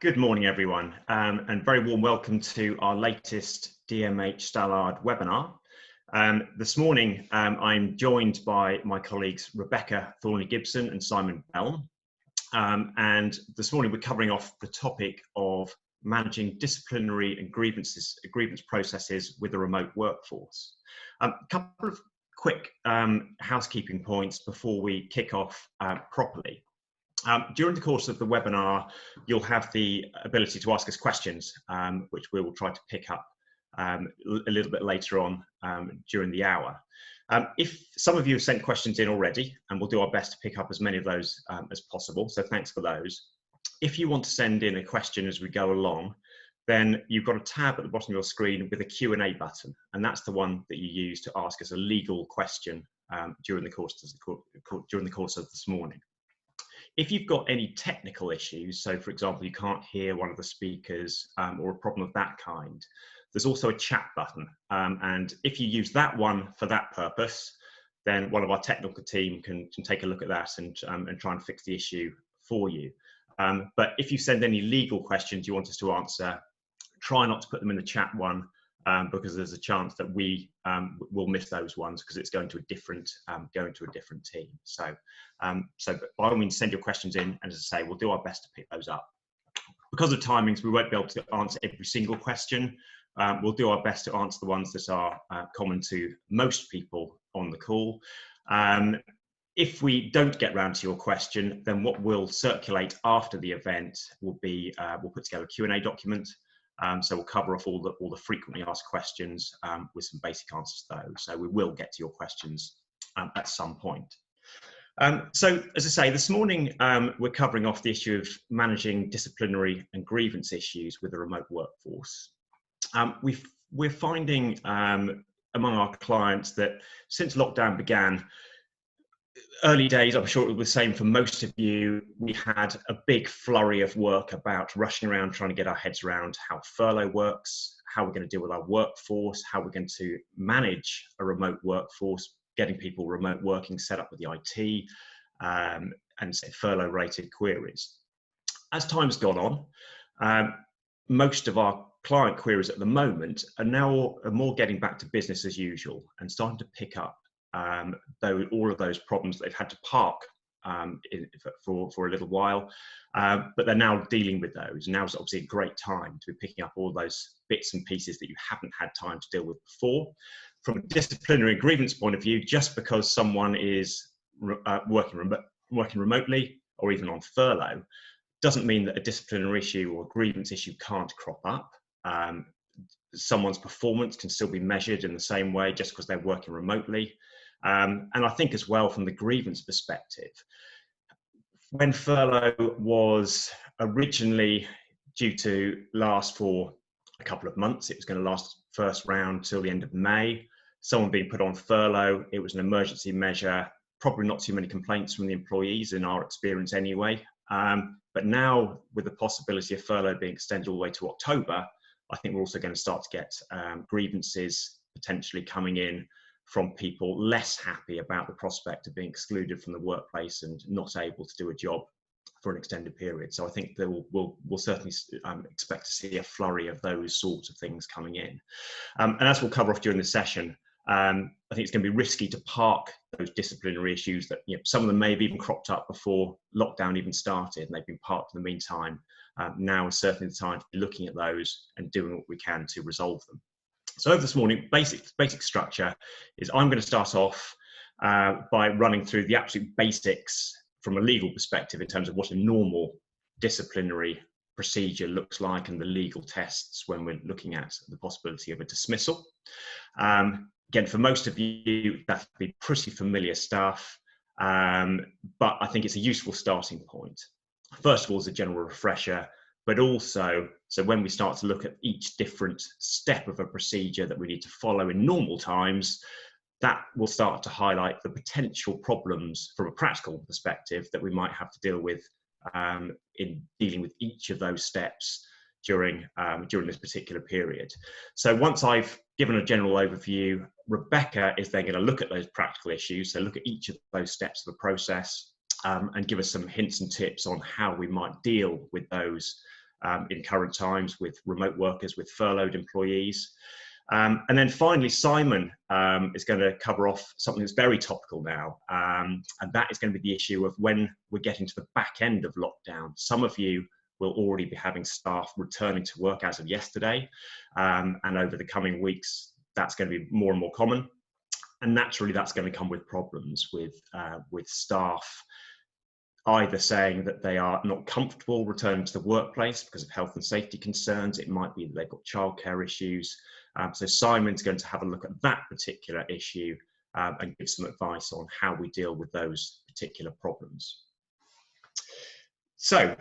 Good morning, everyone, and very warm welcome to our latest DMH Stallard webinar. This morning, I'm joined by my colleagues Rebecca Thornley-Gibson and Simon Bell. And this morning, we're covering off the topic of managing disciplinary and grievance processes with a remote workforce. A couple of quick housekeeping points before we kick off properly. During the course of the webinar, you'll have the ability to ask us questions, which we will try to pick up a little bit later on during the hour. If some of you have sent questions in already, and we'll do our best to pick up as many of those as possible, so thanks for those. If you want to send in a question as we go along, then you've got a tab at the bottom of your screen with a Q&A button, and that's the one that you use to ask us a legal question during the course of this morning. If you've got any technical issues, so for example, you can't hear one of the speakers or a problem of that kind, there's also a chat button. And if you use that one for that purpose, then one of our technical team can take a look at that and try and fix the issue for you. But if you send any legal questions you want us to answer, try not to put them in the chat one, because there's a chance that we will miss those ones because it's going to a different team. So by all means, send your questions in, and as I say, we'll do our best to pick those up. Because of timings, we won't be able to answer every single question. We'll do our best to answer the ones that are common to most people on the call. If we don't get round to your question, then what we'll circulate after the event will be we'll put together a Q&A document. So we'll cover off all the frequently asked questions with some basic answers to those. So we will get to your questions at some point. So as I say, this morning we're covering off the issue of managing disciplinary and grievance issues with a remote workforce. We're finding among our clients that since lockdown began, early days, I'm sure it was the same for most of you, we had a big flurry of work about rushing around trying to get our heads around how furlough works, how we're going to deal with our workforce, how we're going to manage a remote workforce, getting people remote working set up with the IT, and say furlough related queries. As time's gone on, most of our client queries at the moment are now more getting back to business as usual and starting to pick up though all of those problems they've had to park for a little while, but they're now dealing with those. Now is obviously a great time to be picking up all those bits and pieces that you haven't had time to deal with before. From a disciplinary grievance point of view, just because someone is working remotely or even on furlough, doesn't mean that a disciplinary issue or a grievance issue can't crop up. Someone's performance can still be measured in the same way just because they're working remotely. And I think as well from the grievance perspective, when furlough was originally due to last for a couple of months, it was going to last first round till the end of May, someone being put on furlough, it was an emergency measure, probably not too many complaints from the employees in our experience anyway. But now with the possibility of furlough being extended all the way to October, I think we're also going to start to get grievances potentially coming in from people less happy about the prospect of being excluded from the workplace and not able to do a job for an extended period. So I think that we'll certainly expect to see a flurry of those sorts of things coming in. And as we'll cover off during the session, I think it's going to be risky to park those disciplinary issues that, you know, some of them may have even cropped up before lockdown even started and they've been parked in the meantime. Now is certainly the time to be looking at those and doing what we can to resolve them. So over this morning, basic structure is I'm going to start off by running through the absolute basics from a legal perspective in terms of what a normal disciplinary procedure looks like and the legal tests when we're looking at the possibility of a dismissal. Again, for most of you, that'll be pretty familiar stuff, but I think it's a useful starting point. First of all, as a general refresher, but also, so when we start to look at each different step of a procedure that we need to follow in normal times, that will start to highlight the potential problems from a practical perspective that we might have to deal with in dealing with each of those steps during this particular period. So once I've given a general overview, Rebecca is then going to look at those practical issues, so look at each of those steps of the process and give us some hints and tips on how we might deal with those in current times with remote workers, with furloughed employees. And then finally, Simon is going to cover off something that's very topical now, and that is going to be the issue of when we're getting to the back end of lockdown. Some of you will already be having staff returning to work as of yesterday, and over the coming weeks, that's going to be more and more common. And naturally, that's going to come with problems with staff either saying that they are not comfortable returning to the workplace because of health and safety concerns. It might be that they've got childcare issues. So Simon's going to have a look at that particular issue and give some advice on how we deal with those particular problems. So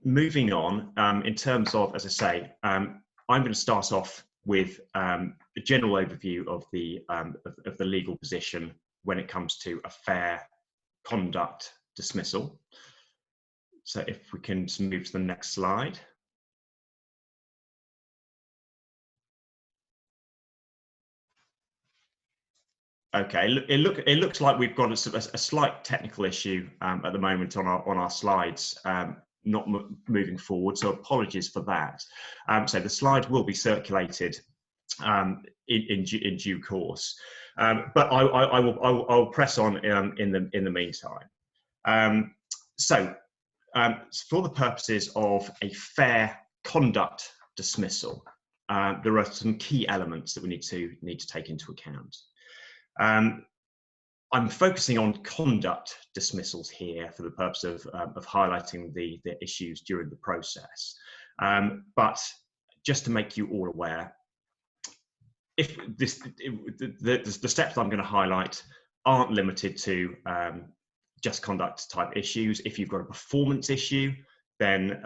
moving on, in terms of, as I say, I'm going to start off with a general overview of the legal position when it comes to a fair conduct dismissal. So if we can just move to the next slide. Okay, it looks like we've got a slight technical issue at the moment on our slides, not moving forward. So apologies for that. So the slides will be circulated in due course, but I will press on in the meantime. So for the purposes of a fair conduct dismissal, there are some key elements that we need to take into account. I'm focusing on conduct dismissals here for the purpose of highlighting the issues during the process. But just to make you all aware, if the steps I'm going to highlight aren't limited to just conduct type issues. If you've got a performance issue, then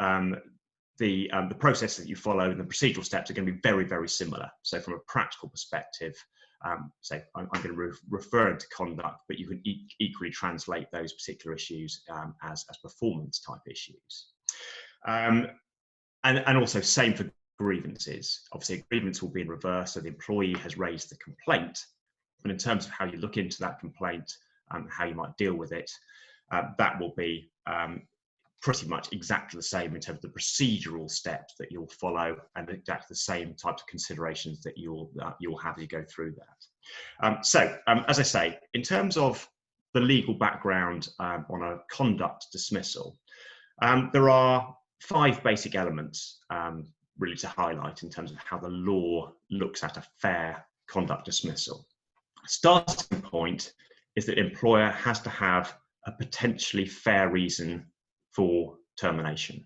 the process that you follow and the procedural steps are going to be very, very similar. So from a practical perspective, so I'm going to refer to conduct, but you can equally translate those particular issues as performance type issues. And also same for grievances. Obviously, a grievance will be in reverse, so the employee has raised the complaint, but in terms of how you look into that complaint and how you might deal with it, that will be pretty much exactly the same in terms of the procedural steps that you'll follow and exactly the same types of considerations that you'll have as you go through that. So, as I say, in terms of the legal background on a conduct dismissal, there are 5 basic elements really to highlight in terms of how the law looks at a fair conduct dismissal. Starting point is that the employer has to have a potentially fair reason for termination.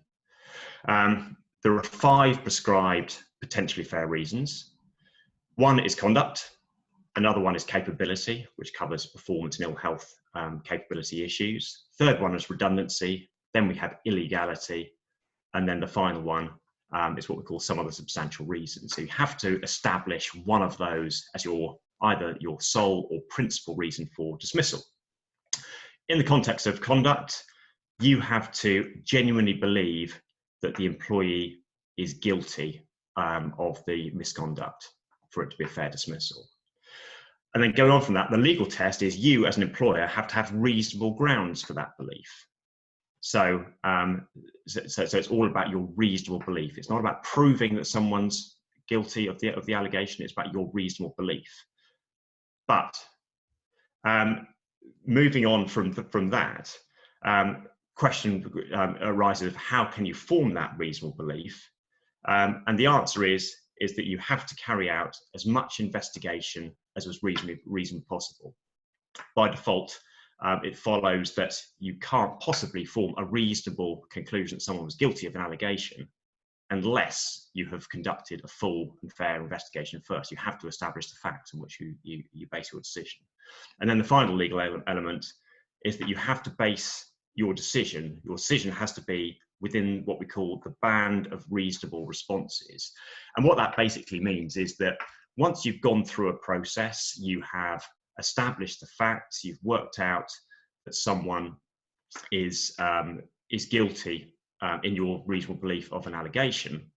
There are 5 prescribed potentially fair reasons. One is conduct, another one is capability, which covers performance and ill health capability issues. Third one is redundancy, then we have illegality, and then the final one is what we call some other substantial reason. So you have to establish one of those as either your sole or principal reason for dismissal. In the context of conduct, you have to genuinely believe that the employee is guilty of the misconduct for it to be a fair dismissal. And then going on from that, the legal test is you as an employer have to have reasonable grounds for that belief. So, so it's all about your reasonable belief. It's not about proving that someone's guilty of the allegation. It's about your reasonable belief. But moving on from that, question arises of how can you form that reasonable belief? And the answer is that you have to carry out as much investigation as was reasonably possible. By default, it follows that you can't possibly form a reasonable conclusion that someone was guilty of an allegation unless you have conducted a full and fair investigation first. You have to establish the facts on which you base your decision. And then the final legal element is that you have to base your decision has to be within what we call the band of reasonable responses. And what that basically means is that once you've gone through a process, you have established the facts, you've worked out that someone is guilty in your reasonable belief of an allegation,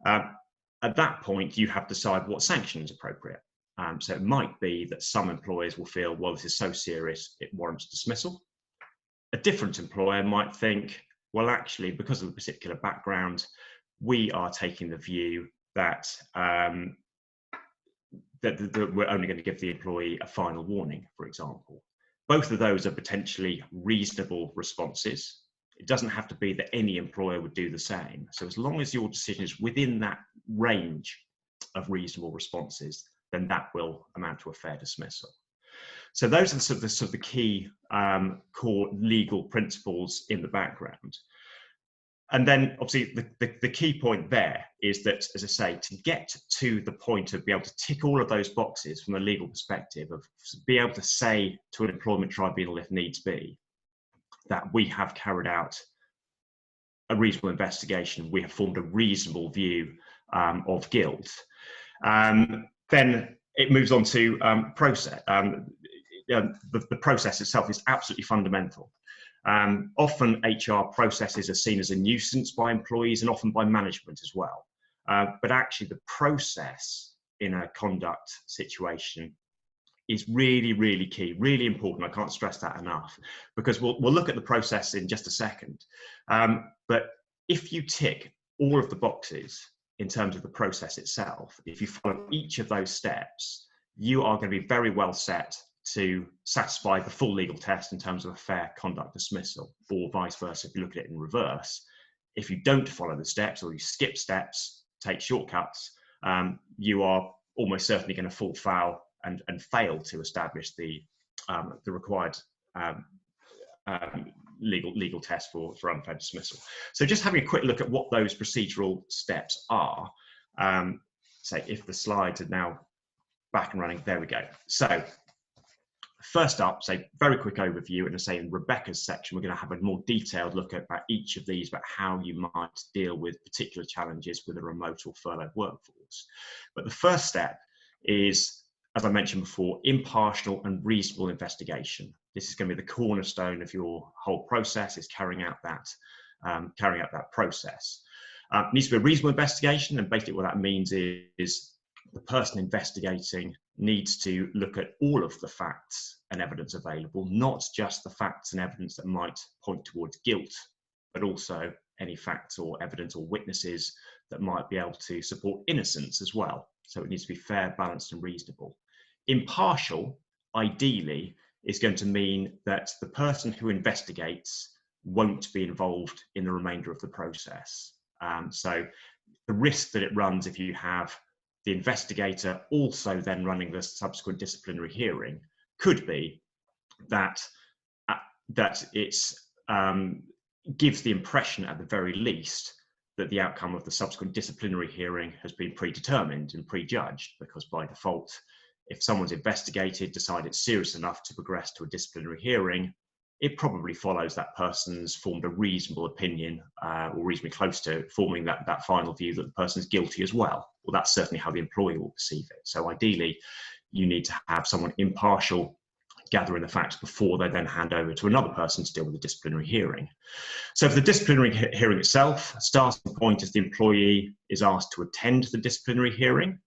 at that point you have to decide what sanction is appropriate. So it might be that some employers will feel, well, this is so serious it warrants dismissal. A different employer might think, well, actually, because of the particular background, we are taking the view that that we're only going to give the employee a final warning, for example. Both of those are potentially reasonable responses. It doesn't have to be that any employer would do the same. So as long as your decision is within that range of reasonable responses, then that will amount to a fair dismissal. So those are the sort of the key core legal principles in the background. And then obviously the key point there is that, as I say, to get to the point of be able to tick all of those boxes from a legal perspective, of be able to say to an employment tribunal if needs be, that we have carried out a reasonable investigation, we have formed a reasonable view of guilt, then it moves on to process. The process itself is absolutely fundamental. Often HR processes are seen as a nuisance by employees and often by management as well. But actually the process in a conduct situation is really, really key, really important. I can't stress that enough, because we'll look at the process in just a second. But if you tick all of the boxes in terms of the process itself, if you follow each of those steps, you are going to be very well set to satisfy the full legal test in terms of a fair conduct dismissal, or vice versa if you look at it in reverse. If you don't follow the steps, or you skip steps, take shortcuts, you are almost certainly going to fall foul and fail to establish the required legal test for unfair dismissal. So just having a quick look at what those procedural steps are. Say if the slides are now back and running, there we go. So first up, say very quick overview, and say in Rebecca's section, we're going to have a more detailed look at each of these, about how you might deal with particular challenges with a remote or furloughed workforce. But the first step is, as I mentioned before, impartial and reasonable investigation. This is going to be the cornerstone of your whole process, is carrying out that process. It needs to be a reasonable investigation, and basically what that means is the person investigating needs to look at all of the facts and evidence available, not just the facts and evidence that might point towards guilt, but also any facts or evidence or witnesses that might be able to support innocence as well. So it needs to be fair, balanced, and reasonable. Impartial, ideally, is going to mean that the person who investigates won't be involved in the remainder of the process. So the risk that it runs if you have the investigator also then running the subsequent disciplinary hearing could be that it gives the impression, at the very least, that the outcome of the subsequent disciplinary hearing has been predetermined and prejudged, because by default, if someone's investigated, decided it's serious enough to progress to a disciplinary hearing, it probably follows that person's formed a reasonable opinion, or reasonably close to forming that final view that the person's guilty as well. Well, that's certainly how the employee will perceive it. So ideally, you need to have someone impartial gathering the facts before they then hand over to another person to deal with the disciplinary hearing. So for the disciplinary hearing itself, starting point is the employee is asked to attend the disciplinary hearing.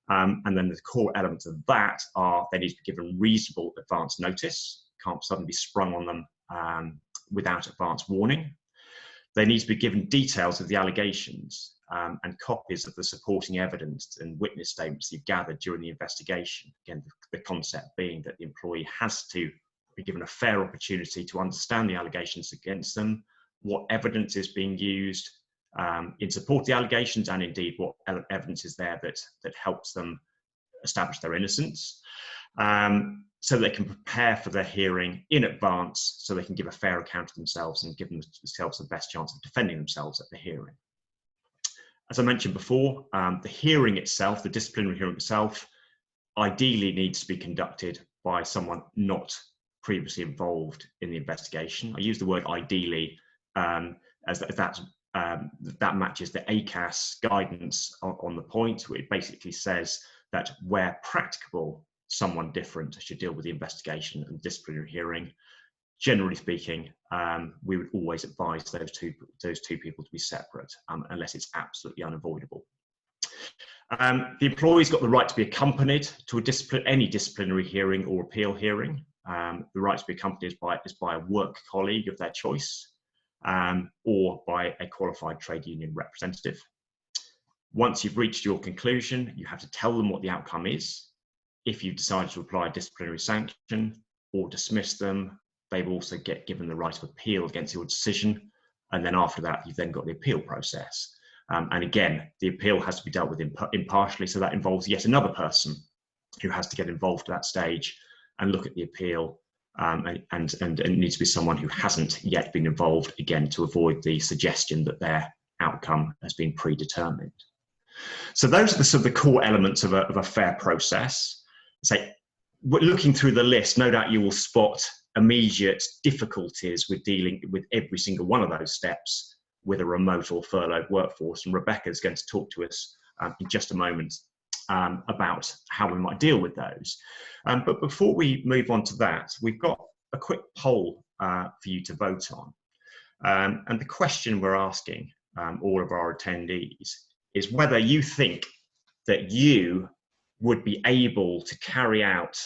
And then the core elements of that are they need to be given reasonable advance notice, can't suddenly be sprung on them without advance warning. They need to be given details of the allegations and copies of the supporting evidence and witness statements you've gathered during the investigation. Again, the concept being that the employee has to be given a fair opportunity to understand the allegations against them, what evidence is being used in support of the allegations, and indeed what evidence is there that helps them establish their innocence, so they can prepare for their hearing in advance, so they can give a fair account of themselves and give themselves the best chance of defending themselves at the hearing. As I mentioned before, the hearing itself, the disciplinary hearing itself, ideally needs to be conducted by someone not previously involved in the investigation. I use the word ideally as that matches the ACAS guidance on the point, where it basically says that where practicable, someone different should deal with the investigation and disciplinary hearing. Generally speaking, we would always advise those two people to be separate, unless it's absolutely unavoidable. The employee's got the right to be accompanied to any disciplinary hearing or appeal hearing. The right to be accompanied is by a work colleague of their choice. or by a qualified trade union representative. Once you've reached your conclusion, you have to tell them what the outcome is. If you've decided to apply a disciplinary sanction or dismiss them, they will also get given the right of appeal against your decision. And then after that, you've then got the appeal process. And again, the appeal has to be dealt with impartially, so that involves yet another person who has to get involved at that stage and look at the appeal. And it needs to be someone who hasn't yet been involved, again, to avoid the suggestion that their outcome has been predetermined. So those are the sort of the core elements of a fair process. Say, looking through the list, no doubt you will spot immediate difficulties with dealing with every single one of those steps with a remote or furloughed workforce. And Rebecca is going to talk to us in just a moment about how we might deal with those. But before we move on to that, we've got a quick poll for you to vote on. And the question we're asking all of our attendees is whether you think that you would be able to carry out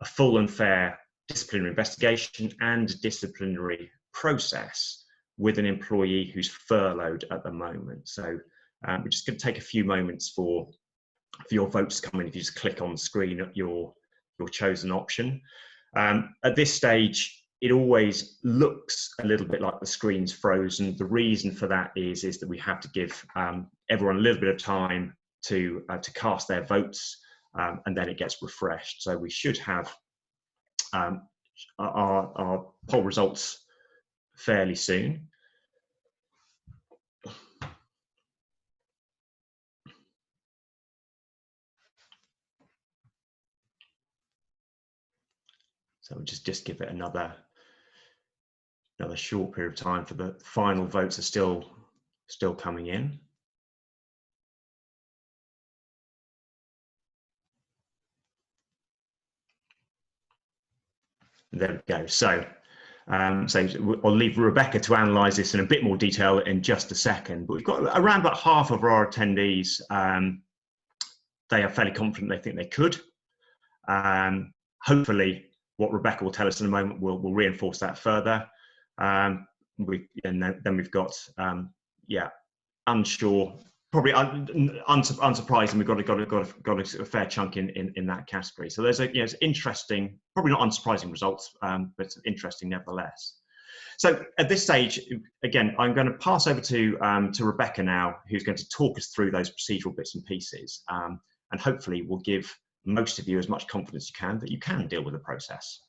a full and fair disciplinary investigation and disciplinary process with an employee who's furloughed at the moment. So we're just going to take a few moments for your votes to come in. If you just click on the screen at your chosen option. At this stage, it always looks a little bit like the screen's frozen. The reason for that is that we have to give everyone a little bit of time to cast their votes, and then it gets refreshed. So we should have our poll results fairly soon. So we'll just give it another short period of time for the final votes are still coming in. There we go. So I'll leave Rebecca to analyse this in a bit more detail in just a second. But we've got around about half of our attendees. They are fairly confident they think they could. Hopefully, what Rebecca will tell us in a moment will reinforce that further. Then we've got unsure. Probably unsurprising, we've got a fair chunk in that category. So there's it's interesting, probably not unsurprising results, but interesting nevertheless. So at this stage, again, I'm going to pass over to Rebecca now, who's going to talk us through those procedural bits and pieces, and hopefully will give most of you as much confidence you can that you can deal with the process.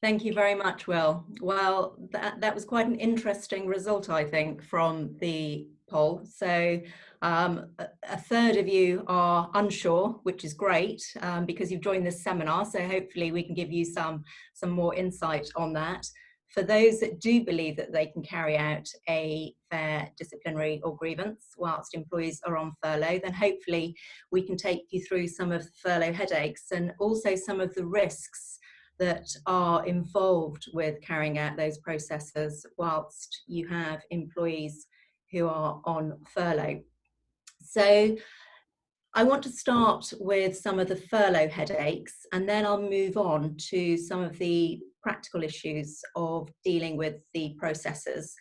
Thank you very much, Will. Well, that was quite an interesting result, I think, from the poll. So a third of you are unsure, which is great, because you've joined this seminar. So hopefully we can give you some more insight on that. For those that do believe that they can carry out a fair disciplinary or grievance whilst employees are on furlough, then hopefully we can take you through some of the furlough headaches and also some of the risks that are involved with carrying out those processes whilst you have employees who are on furlough. So I want to start with some of the furlough headaches, and then I'll move on to some of the practical issues of dealing with the processes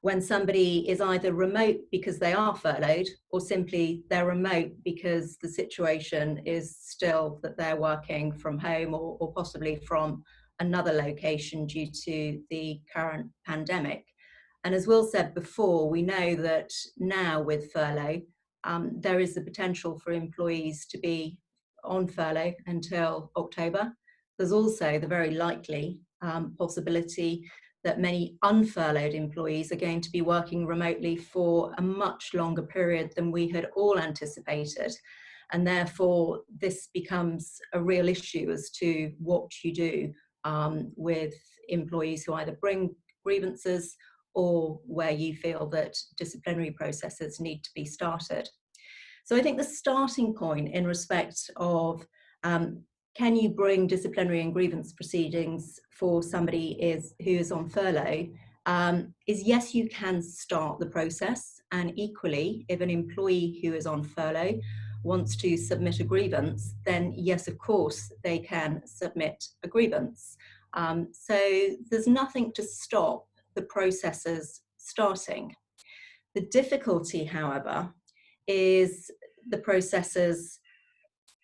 when somebody is either remote because they are furloughed, or simply they're remote because the situation is still that they're working from home or possibly from another location due to the current pandemic. And as Will said before, we know that now with furlough, there is the potential for employees to be on furlough until October. There's also the very likely possibility that many unfurloughed employees are going to be working remotely for a much longer period than we had all anticipated. And therefore, this becomes a real issue as to what you do with employees who either bring grievances or where you feel that disciplinary processes need to be started. So I think the starting point in respect of can you bring disciplinary and grievance proceedings for somebody who is on furlough is yes, you can start the process. And equally, if an employee who is on furlough wants to submit a grievance, then yes, of course, they can submit a grievance. So there's nothing to stop the processes starting. The difficulty, however, is the processes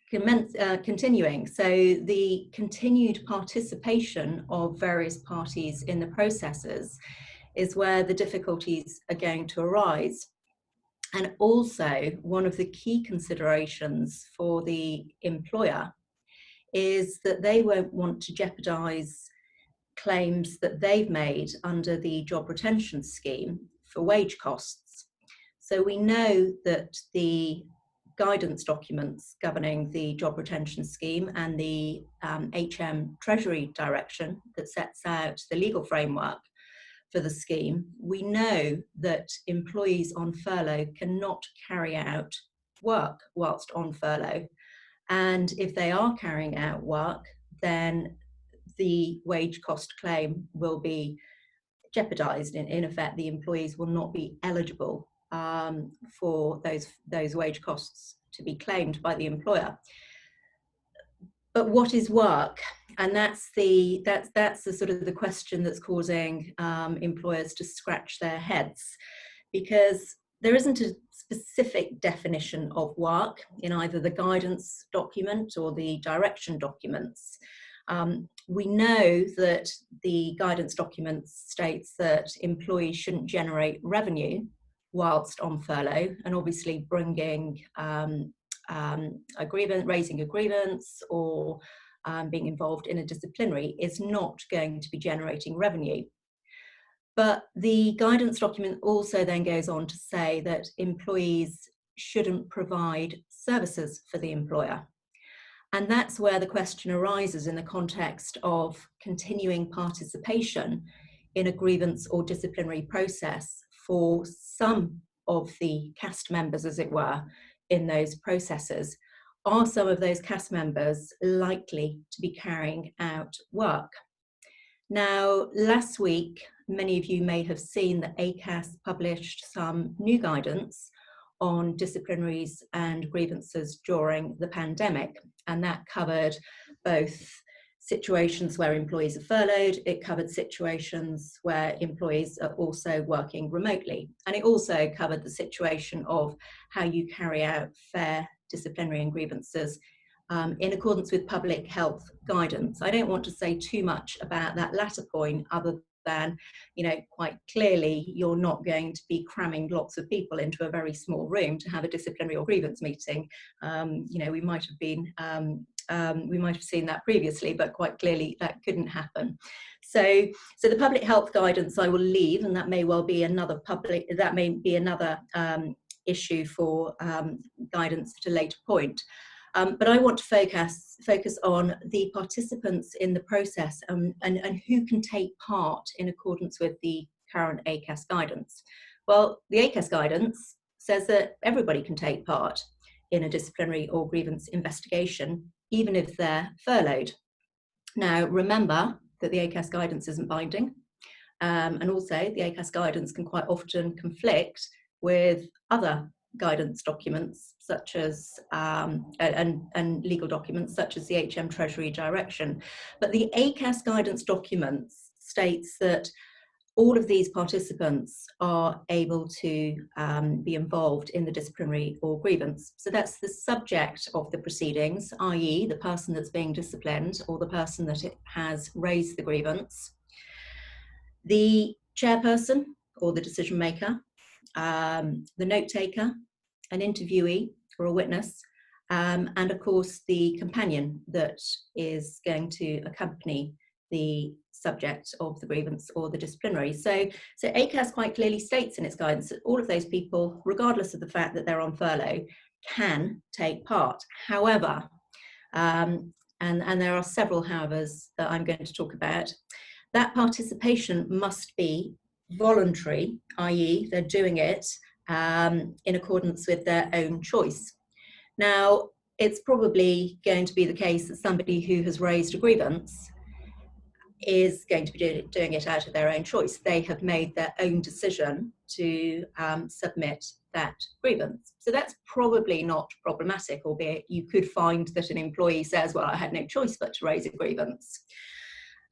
continuing. So the continued participation of various parties in the processes is where the difficulties are going to arise. And also, one of the key considerations for the employer is that they won't want to jeopardise claims that they've made under the job retention scheme for wage costs. So we know that the guidance documents governing the job retention scheme and the HM Treasury direction that sets out the legal framework for the scheme, we know that employees on furlough cannot carry out work whilst on furlough. And if they are carrying out work, then the wage cost claim will be jeopardized. In effect, the employees will not be eligible for those wage costs to be claimed by the employer. But what is work? And that's the sort of the question that's causing employers to scratch their heads, because there isn't a specific definition of work in either the guidance document or the direction documents. We know that the guidance document states that employees shouldn't generate revenue whilst on furlough, and obviously bringing a grievance, raising a grievance, or being involved in a disciplinary is not going to be generating revenue. But the guidance document also then goes on to say that employees shouldn't provide services for the employer. And that's where the question arises in the context of continuing participation in a grievance or disciplinary process for some of the cast members, as it were, in those processes. Are some of those cast members likely to be carrying out work? Now, last week, many of you may have seen that ACAS published some new guidance on disciplinaries and grievances during the pandemic, and that covered both situations where employees are furloughed, it covered situations where employees are also working remotely, and it also covered the situation of how you carry out fair disciplinary and grievances in accordance with public health guidance. I don't want to say too much about that latter point, other than, you know, quite clearly you're not going to be cramming lots of people into a very small room to have a disciplinary or grievance meeting. You know, we might have seen that previously, but quite clearly that couldn't happen. So the public health guidance I will leave, and that may well be another issue for guidance at a later point. But I want to focus on the participants in the process and who can take part in accordance with the current ACAS guidance. Well, the ACAS guidance says that everybody can take part in a disciplinary or grievance investigation, even if they're furloughed. Now, remember that the ACAS guidance isn't binding, and also the ACAS guidance can quite often conflict with other guidance documents, such as and legal documents such as the HM Treasury direction. But the ACAS guidance documents states that all of these participants are able to be involved in the disciplinary or grievance. So that's the subject of the proceedings, i.e. the person that's being disciplined or the person that has raised the grievance, the chairperson or the decision maker, the note taker, an interviewee or a witness, and of course the companion that is going to accompany the subject of the grievance or the disciplinary. So ACAS quite clearly states in its guidance that all of those people, regardless of the fact that they're on furlough, can take part. However, and there are several howevers that I'm going to talk about, that participation must be voluntary, i.e. they're doing it in accordance with their own choice. Now, it's probably going to be the case that somebody who has raised a grievance is going to be doing it out of their own choice. They have made their own decision to submit that grievance. So that's probably not problematic, albeit you could find that an employee says, well, I had no choice but to raise a grievance.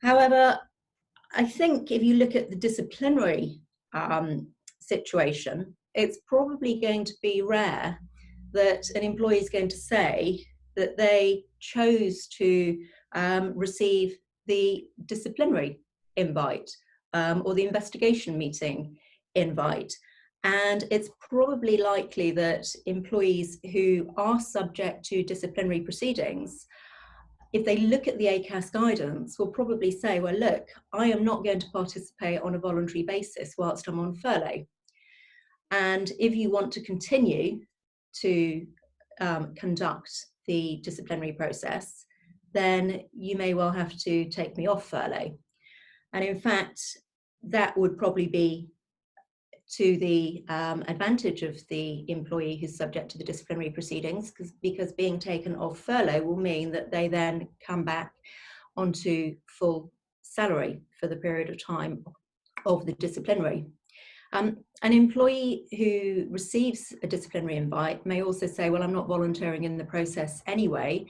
However, I think if you look at the disciplinary situation, it's probably going to be rare that an employee is going to say that they chose to receive the disciplinary invite or the investigation meeting invite. And it's probably likely that employees who are subject to disciplinary proceedings, if they look at the ACAS guidance, will probably say, well, look, I am not going to participate on a voluntary basis whilst I'm on furlough. And if you want to continue to conduct the disciplinary process, then you may well have to take me off furlough. And in fact, that would probably be to the advantage of the employee who's subject to the disciplinary proceedings, because being taken off furlough will mean that they then come back onto full salary for the period of time of the disciplinary. An employee who receives a disciplinary invite may also say, well, I'm not volunteering in the process anyway,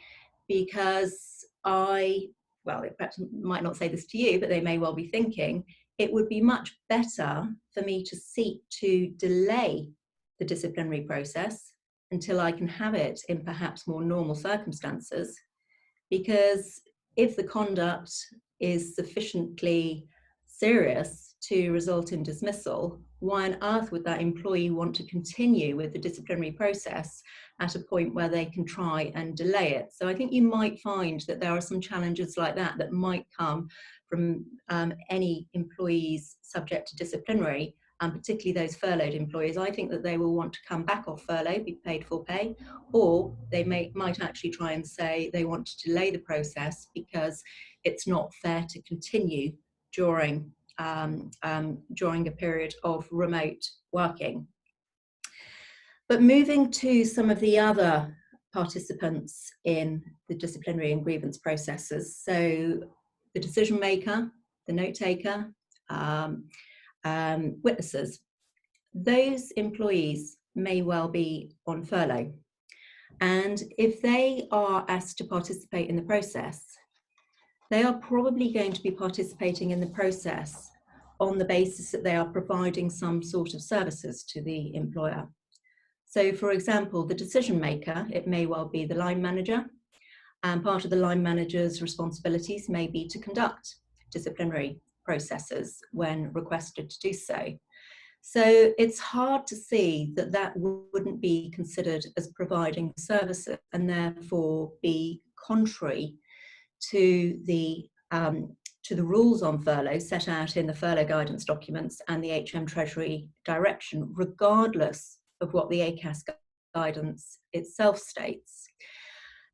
because well, it perhaps might not say this to you, but they may well be thinking, it would be much better for me to seek to delay the disciplinary process until I can have it in perhaps more normal circumstances, because if the conduct is sufficiently serious to result in dismissal, why on earth would that employee want to continue with the disciplinary process at a point where they can try and delay it? So I think you might find that there are some challenges like that might come from any employees subject to disciplinary, and particularly those furloughed employees. I think that they will want to come back off furlough, be paid full pay, or they might actually try and say they want to delay the process because it's not fair to continue during a period of remote working. But moving to some of the other participants in the disciplinary and grievance processes, so the decision maker, the note taker, witnesses, those employees may well be on furlough. And if they are asked to participate in the process, they are probably going to be participating in the process on the basis that they are providing some sort of services to the employer. So for example, the decision maker, it may well be the line manager, and part of the line manager's responsibilities may be to conduct disciplinary processes when requested to do so. So it's hard to see that that wouldn't be considered as providing services and therefore be contrary to the rules on furlough set out in the furlough guidance documents and the HM Treasury direction, regardless of what the ACAS guidance itself states.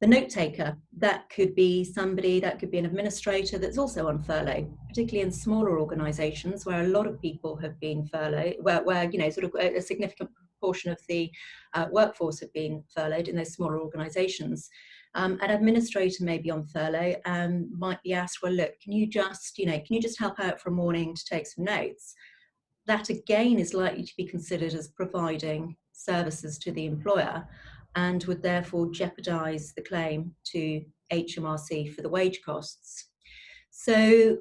The note taker, that could be somebody, that could be an administrator that's also on furlough, particularly in smaller organisations where a lot of people have been furloughed, where you know, sort of a significant proportion of the workforce have been furloughed in those smaller organisations. An administrator may be on furlough and might be asked, well, look, can you just help out for a morning to take some notes? That again is likely to be considered as providing services to the employer and would therefore jeopardise the claim to HMRC for the wage costs. So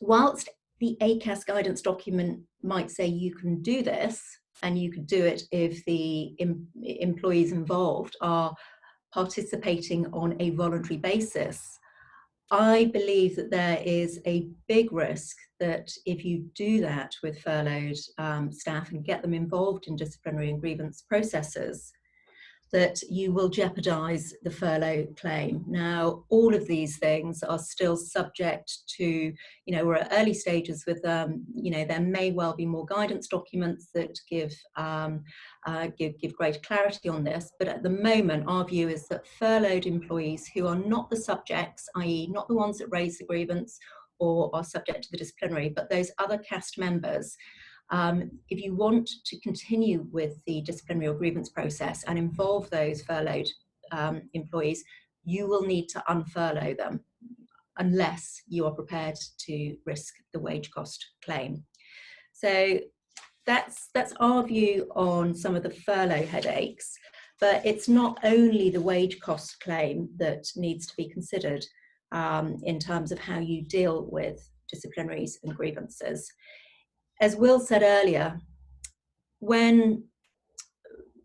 whilst the ACAS guidance document might say you can do this, and you could do it if the employees involved are participating on a voluntary basis, I believe that there is a big risk that if you do that with furloughed staff and get them involved in disciplinary and grievance processes, that you will jeopardise the furlough claim. Now, all of these things are still subject to, you know, we're at early stages with you know, there may well be more guidance documents that give greater clarity on this. But at the moment, our view is that furloughed employees who are not the subjects, i.e. not the ones that raise the grievance or are subject to the disciplinary, but those other cast members, if you want to continue with the disciplinary or grievance process and involve those furloughed employees, you will need to unfurlough them unless you are prepared to risk the wage cost claim. So that's our view on some of the furlough headaches, but it's not only the wage cost claim that needs to be considered in terms of how you deal with disciplinaries and grievances. As Will said earlier, when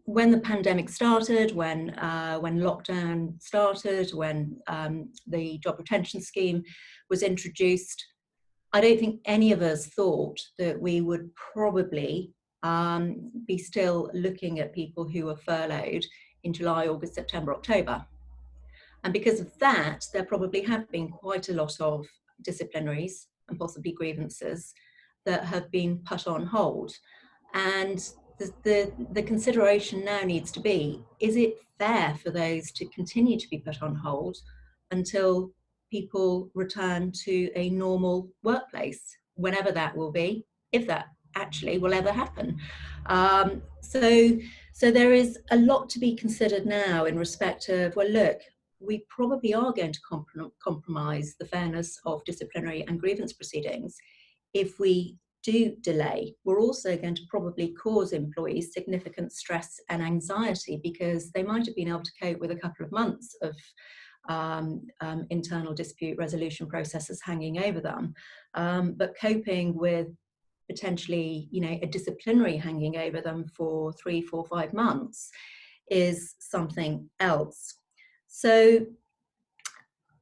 the pandemic started, when lockdown started, when the job retention scheme was introduced, I don't think any of us thought that we would probably be still looking at people who were furloughed in July, August, September, October. And because of that, there probably have been quite a lot of disciplinaries and possibly grievances that have been put on hold. And the consideration now needs to be, is it fair for those to continue to be put on hold until people return to a normal workplace, whenever that will be, if that actually will ever happen? So there is a lot to be considered now in respect of, well, look, we probably are going to compromise the fairness of disciplinary and grievance proceedings if we do delay. We're also going to probably cause employees significant stress and anxiety, because they might have been able to cope with a couple of months of internal dispute resolution processes hanging over them, but coping with potentially, a disciplinary hanging over them for 3, 4, 5 months is something else. So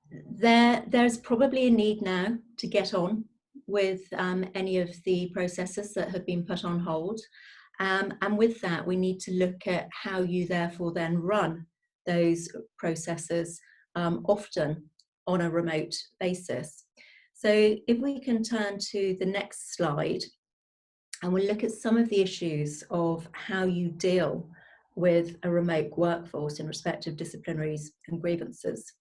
there's probably a need now to get on with any of the processes that have been put on hold. And with that, we need to look at how you therefore then run those processes, often on a remote basis. So if we can turn to the next slide, and we'll look at some of the issues of how you deal with a remote workforce in respect of disciplinaries and grievances.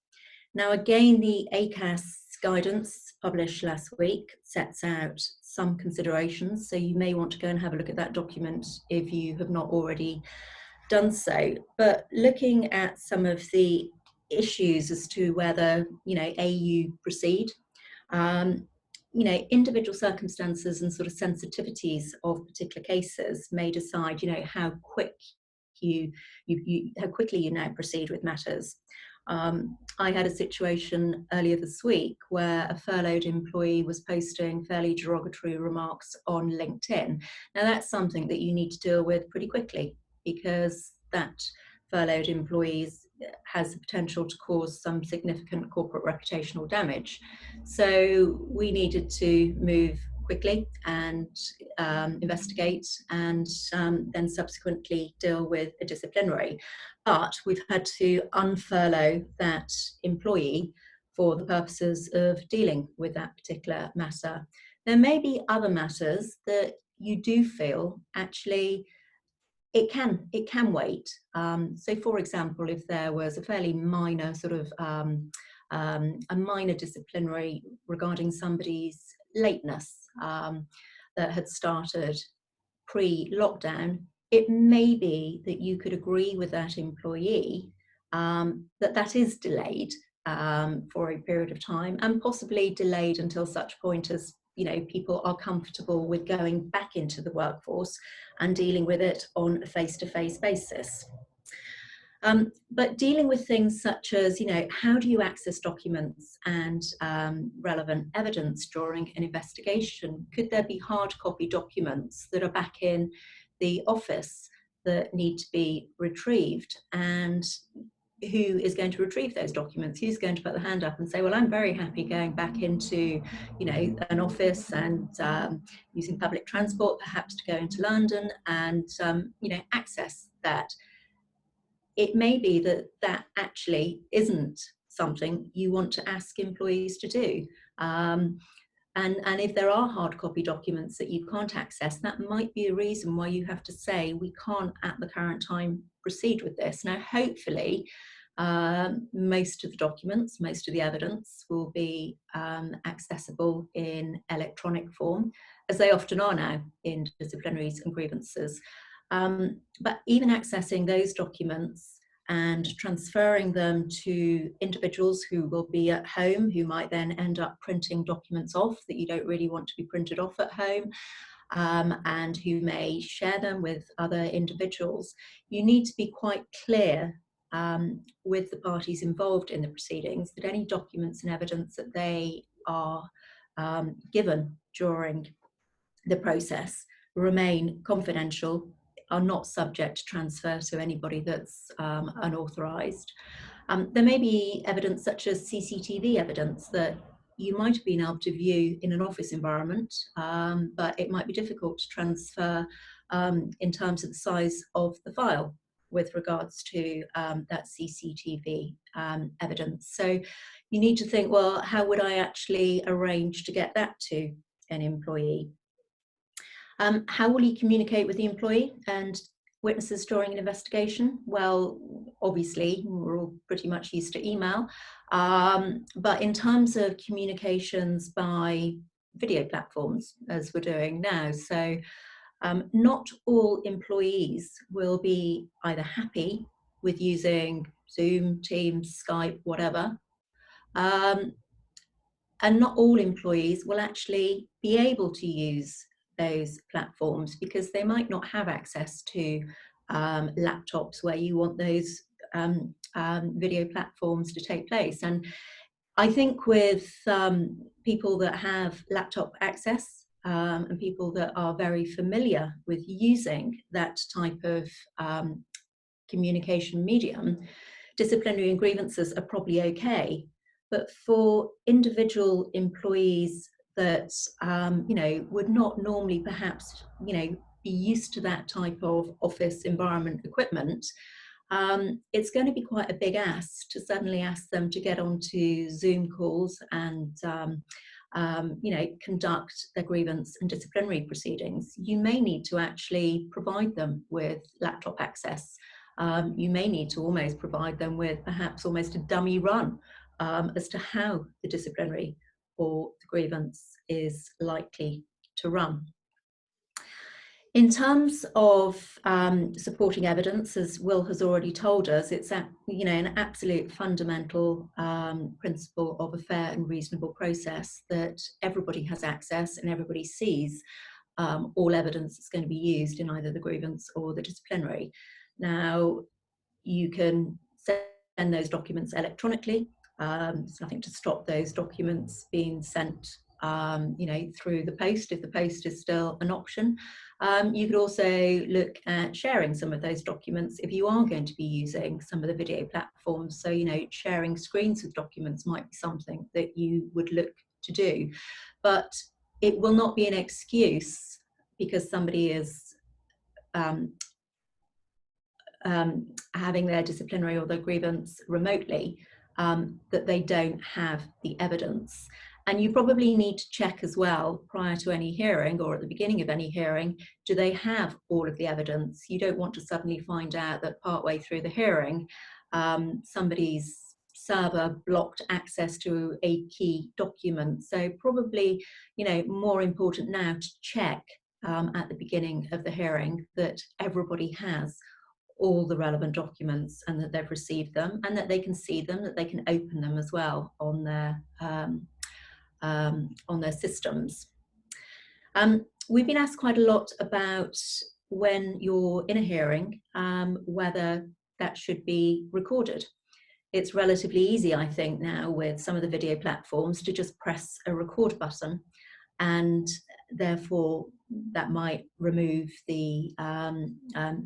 Now, again, the ACAS guidance published last week sets out some considerations, so you may want to go and have a look at that document if you have not already done so. But looking at some of the issues as to whether, you proceed, individual circumstances and sort of sensitivities of particular cases may decide, how quickly you now proceed with matters. I had a situation earlier this week where a furloughed employee was posting fairly derogatory remarks on LinkedIn. Now, that's something that you need to deal with pretty quickly, because that furloughed employee has the potential to cause some significant corporate reputational damage. So we needed to move quickly and investigate, and then subsequently deal with a disciplinary. But we've had to unfurlough that employee for the purposes of dealing with that particular matter. There may be other matters that you do feel actually it can wait. So, for example, if there was a fairly minor sort of a minor disciplinary regarding somebody's lateness that had started pre-lockdown, it may be that you could agree with that employee that is delayed for a period of time, and possibly delayed until such point as people are comfortable with going back into the workforce and dealing with it on a face-to-face basis. But dealing with things such as, how do you access documents and relevant evidence during an investigation? Could there be hard copy documents that are back in the office that need to be retrieved? And who is going to retrieve those documents? Who's going to put the hand up and say, well, I'm very happy going back into, an office and using public transport, perhaps to go into London and, access that. It may be that actually isn't something you want to ask employees to do. And if there are hard copy documents that you can't access, that might be a reason why you have to say, we can't at the current time proceed with this. Now, hopefully, most of the documents, most of the evidence will be accessible in electronic form, as they often are now in disciplinaries and grievances. But even accessing those documents and transferring them to individuals who will be at home, who might then end up printing documents off that you don't really want to be printed off at home, and who may share them with other individuals. You need to be quite clear with the parties involved in the proceedings that any documents and evidence that they are given during the process remain confidential, are not subject to transfer to anybody that's unauthorised. There may be evidence such as CCTV evidence that you might have been able to view in an office environment, but it might be difficult to transfer in terms of the size of the file with regards to that CCTV evidence. So you need to think, well, how would I actually arrange to get that to an employee? How will you communicate with the employee and witnesses during an investigation? Well, obviously, we're all pretty much used to email, but in terms of communications by video platforms, as we're doing now, so not all employees will be either happy with using Zoom, Teams, Skype, whatever, and not all employees will actually be able to use those platforms because they might not have access to laptops where you want those video platforms to take place. And I think with people that have laptop access and people that are very familiar with using that type of communication medium, disciplinary and grievances are probably okay. But for individual employees that would not normally perhaps be used to that type of office environment equipment, it's going to be quite a big ask to suddenly ask them to get onto Zoom calls and conduct their grievance and disciplinary proceedings. You may need to actually provide them with laptop access. You may need to almost provide them with perhaps almost a dummy run as to how the disciplinary or the grievance is likely to run. In terms of supporting evidence, as Will has already told us, it's an absolute fundamental principle of a fair and reasonable process that everybody has access and everybody sees all evidence that's going to be used in either the grievance or the disciplinary. Now, you can send those documents electronically. There's nothing to stop those documents being sent through the post, if the post is still an option. You could also look at sharing some of those documents if you are going to be using some of the video platforms. So, sharing screens with documents might be something that you would look to do. But it will not be an excuse because somebody is having their disciplinary or their grievance remotely, that they don't have the evidence. And you probably need to check as well prior to any hearing or at the beginning of any hearing, do they have all of the evidence? You don't want to suddenly find out that partway through the hearing, somebody's server blocked access to a key document. So probably, more important now to check at the beginning of the hearing that everybody has all the relevant documents and that they've received them and that they can see them, that they can open them as well on their systems. We've been asked quite a lot about when you're in a hearing, whether that should be recorded. It's relatively easy, I think, now with some of the video platforms to just press a record button, and therefore that might remove the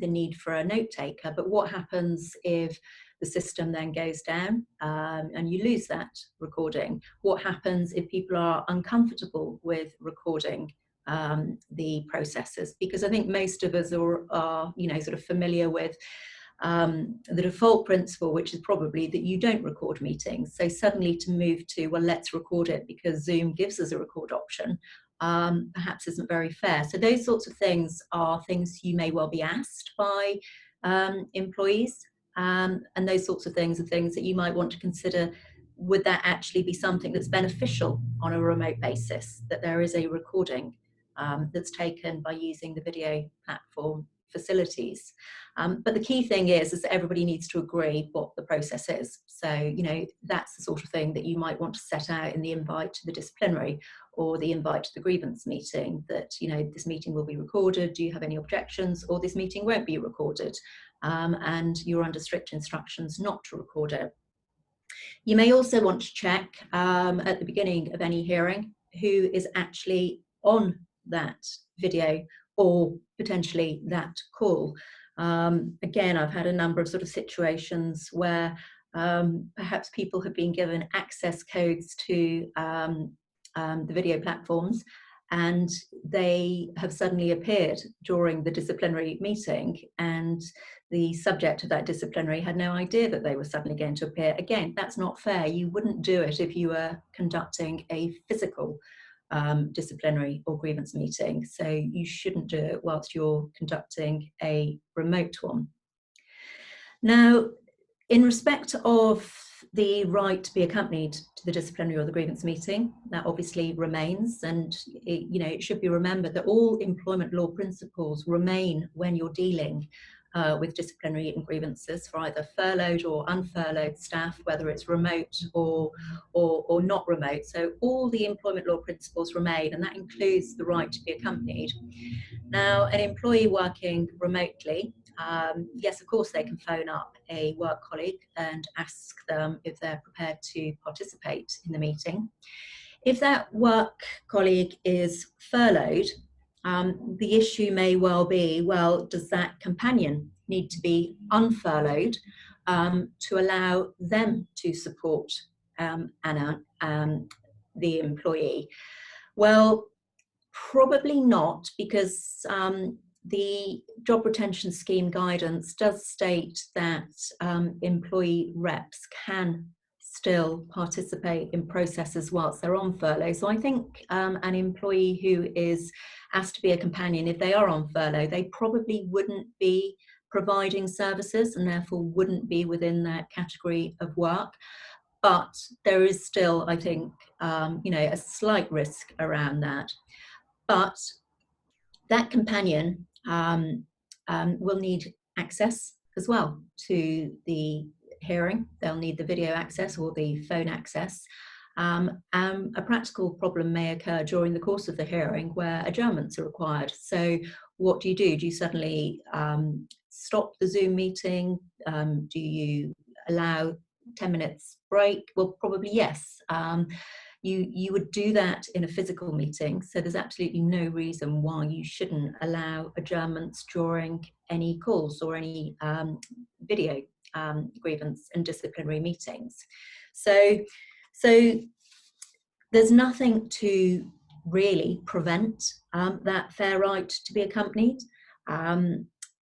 need for a note taker. But what happens if the system then goes down and you lose that recording? What happens if people are uncomfortable with recording the processes? Because I think most of us are sort of familiar with the default principle, which is probably that you don't record meetings. So suddenly to move to, well, let's record it because Zoom gives us a record option, perhaps isn't very fair. So those sorts of things are things you may well be asked by employees, and those sorts of things are things that you might want to consider. Would that actually be something that's beneficial on a remote basis, that there is a recording that's taken by using the video platform facilities? But the key thing is that everybody needs to agree what the process is. So, that's the sort of thing that you might want to set out in the invite to the disciplinary or the invite to the grievance meeting, that, this meeting will be recorded. Do you have any objections? Or this meeting won't be recorded. And you're under strict instructions not to record it. You may also want to check at the beginning of any hearing who is actually on that video or potentially that call. Again, I've had a number of sort of situations where perhaps people have been given access codes to the video platforms, and they have suddenly appeared during the disciplinary meeting, and the subject of that disciplinary had no idea that they were suddenly going to appear. Again, that's not fair. You wouldn't do it if you were conducting a physical disciplinary or grievance meeting, so you shouldn't do it whilst you're conducting a remote one. Now, in respect of the right to be accompanied to the disciplinary or the grievance meeting, that obviously remains, and it should be remembered that all employment law principles remain when you're dealing with disciplinary and grievances for either furloughed or unfurloughed staff, whether it's remote or not remote. So all the employment law principles remain, and that includes the right to be accompanied. Now, an employee working remotely, yes, of course, they can phone up a work colleague and ask them if they're prepared to participate in the meeting. If that work colleague is furloughed, the issue may well be, well, does that companion need to be unfurloughed to allow them to support the employee? Well, probably not, because the job retention scheme guidance does state that employee reps can still participate in processes whilst they're on furlough. So I think an employee who is asked to be a companion, if they are on furlough, they probably wouldn't be providing services and therefore wouldn't be within that category of work. But there is still, I think, a slight risk around that. But that companion will need access as well to the hearing. They'll need the video access or the phone access. A practical problem may occur during the course of the hearing where adjournments are required. So what do? Do you suddenly stop the Zoom meeting? Do you allow 10 minutes break? Well, probably yes. You would do that in a physical meeting, so there's absolutely no reason why you shouldn't allow adjournments during any calls or any video grievance and disciplinary meetings. So there's nothing to really prevent that fair right to be accompanied.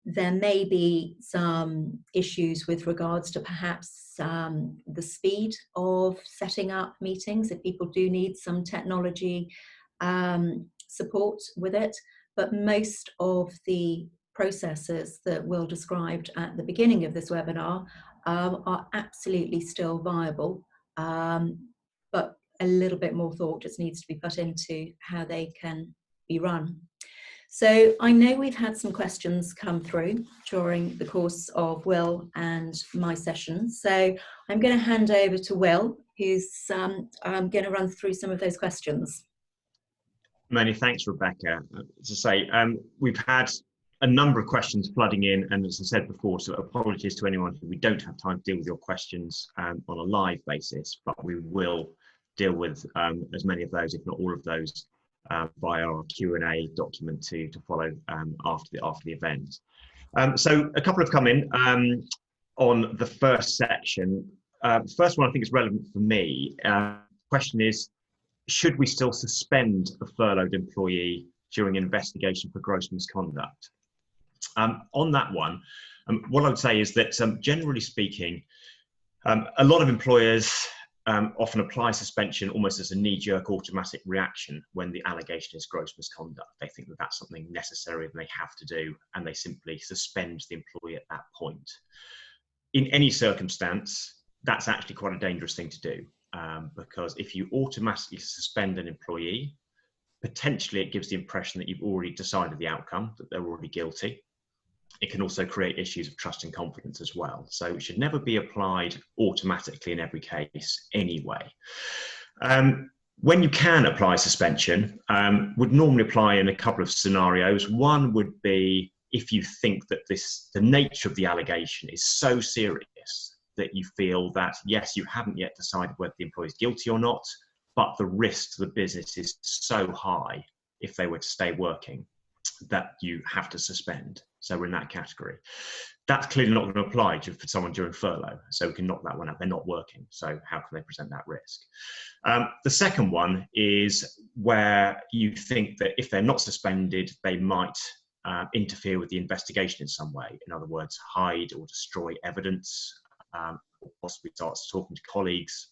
There may be some issues with regards to perhaps the speed of setting up meetings, if people do need some technology support with it. But most of the processes that Will described at the beginning of this webinar are absolutely still viable, but a little bit more thought just needs to be put into how they can be run. So I know we've had some questions come through during the course of Will and my session. So I'm going to hand over to Will, who's going to run through some of those questions. Many thanks, Rebecca. As I say, we've had a number of questions flooding in, and as I said before, so apologies to anyone who we don't have time to deal with your questions on a live basis, but we will deal with as many of those, if not all of those, via our Q&A document to follow after the event. So a couple have come in on the first section. The first one I think is relevant for me. Question is, should we still suspend a furloughed employee during an investigation for gross misconduct? On that one, what I would say is that generally speaking, a lot of employers often apply suspension almost as a knee-jerk automatic reaction when the allegation is gross misconduct. They think that that's something necessary and they have to do, and they simply suspend the employee at that point. In any circumstance, that's actually quite a dangerous thing to do, because if you automatically suspend an employee, potentially it gives the impression that you've already decided the outcome, that they're already guilty. It can also create issues of trust and confidence as well. So it should never be applied automatically in every case anyway. When you can apply suspension, would normally apply in a couple of scenarios. One would be if you think that the nature of the allegation is so serious that you feel that, yes, you haven't yet decided whether the employee is guilty or not, but the risk to the business is so high if they were to stay working that you have to suspend. So we're in that category. That's clearly not going to apply for someone during furlough. So we can knock that one out. They're not working. So how can they present that risk? The second one is where you think that if they're not suspended, they might interfere with the investigation in some way. In other words, hide or destroy evidence, or possibly start talking to colleagues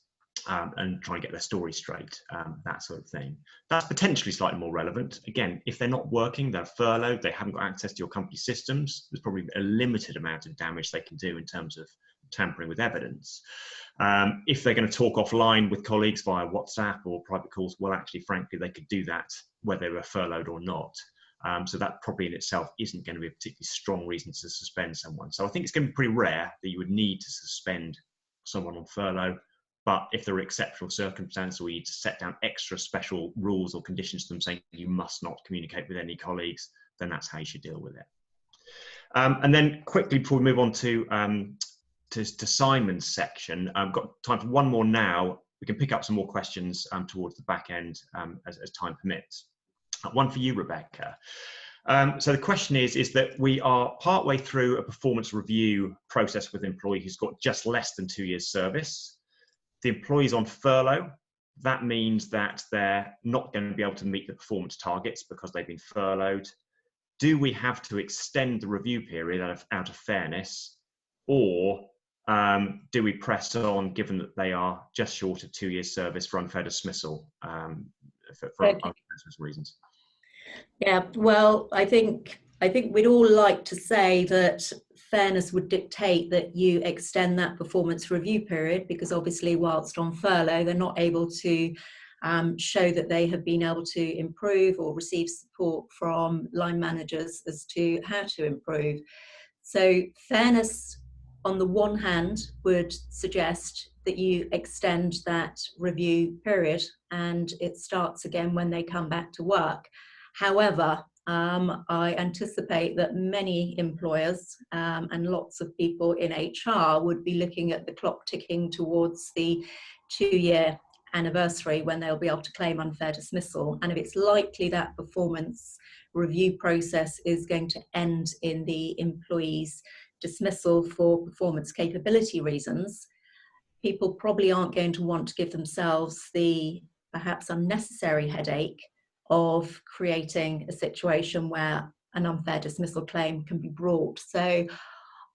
and try and get their story straight, that sort of thing. That's potentially slightly more relevant. Again, if they're not working, they're furloughed, they haven't got access to your company systems, there's probably a limited amount of damage they can do in terms of tampering with evidence. If they're going to talk offline with colleagues via WhatsApp or private calls, well, actually, frankly, they could do that whether they were furloughed or not. So that probably in itself isn't going to be a particularly strong reason to suspend someone. So I think it's going to be pretty rare that you would need to suspend someone on furlough. But if there are exceptional circumstances where you need to set down extra special rules or conditions to them saying you must not communicate with any colleagues, then that's how you should deal with it. And then quickly before we move on to Simon's section, I've got time for one more now. We can pick up some more questions towards the back end as time permits. One for you, Rebecca. So the question is that we are partway through a performance review process with an employee who's got just less than 2 years service. The employee's on furlough. That means that they're not going to be able to meet the performance targets because they've been furloughed. Do we have to extend the review period out of fairness, or do we press on given that they are just short of 2 years service for unfair dismissal for unfair dismissal reasons? Yeah, well, I think we'd all like to say that fairness would dictate that you extend that performance review period, because obviously whilst on furlough, they're not able to show that they have been able to improve or receive support from line managers as to how to improve. So fairness, on the one hand, would suggest that you extend that review period and it starts again when they come back to work. However, I anticipate that many employers and lots of people in HR would be looking at the clock ticking towards the 2-year anniversary when they'll be able to claim unfair dismissal. And if it's likely that performance review process is going to end in the employee's dismissal for performance capability reasons, people probably aren't going to want to give themselves the perhaps unnecessary headache of creating a situation where an unfair dismissal claim can be brought. So